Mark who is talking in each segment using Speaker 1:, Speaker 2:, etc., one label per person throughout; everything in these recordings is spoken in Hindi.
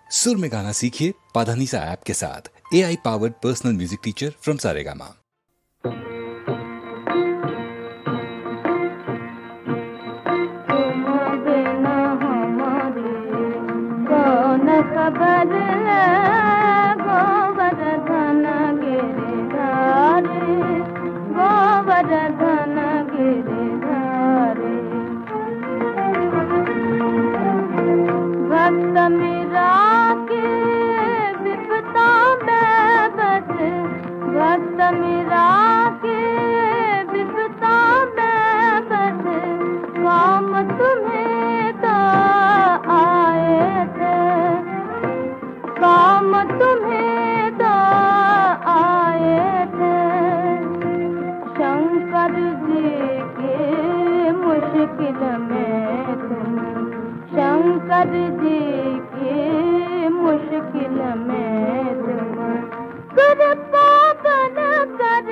Speaker 1: सुर में गाना सीखिए पाधानीसा ऐप के साथ। AI powered personal music teacher from Saregama.
Speaker 2: खबर गोवर्धन गिरिधारी, गोवर्धन गिरिधारी। भक्त मीरा के विपदा में बसे, भक्त मीरा के विपदा में बसे, काम तुम्हें तो आए थे, काम तुम्हें तो आए थे। शंकर जी की मुश्किल में तुम, शंकर जी की मुश्किल में तुम कृपा बन कर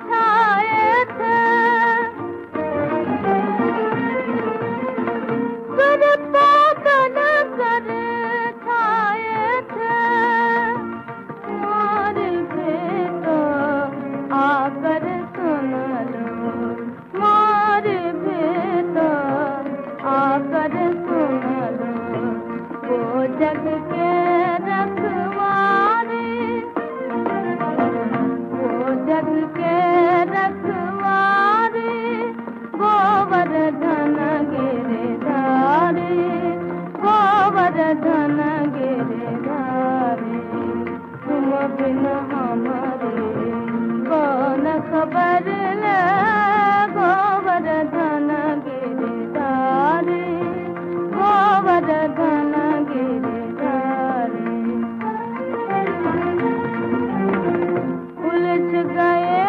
Speaker 2: छाए थे, कृपा बन कर छाए थे। मार भी तो आकर सुन लो, मार भी तो आकर सुन लो। वो जग के रखवारे, वो जग के रखवारे, गोवर्धन गिरिधारी, गोवर्धन गिरिधारी। तुम बिन हमारे कौन खबर ले, गोवर्धन गिरिधारी, गोवर्धन गिरिधारी। उलझ गए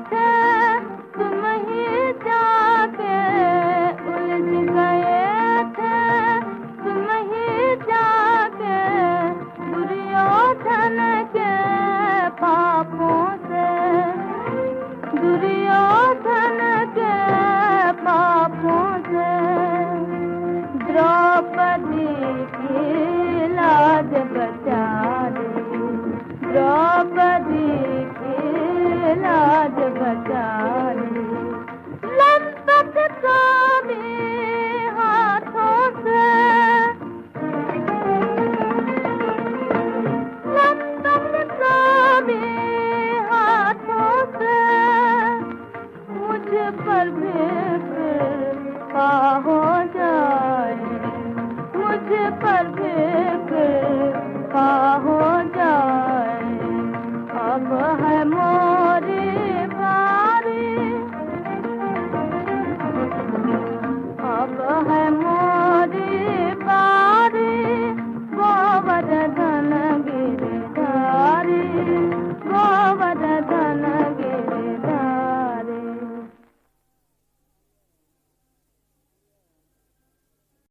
Speaker 2: थे तुम ही जाके, उलझ गए थे तुम ही जाके, दुर्योधन के पापों से, दुर्योधन के पापों से। द्रौपदी की लाज बचा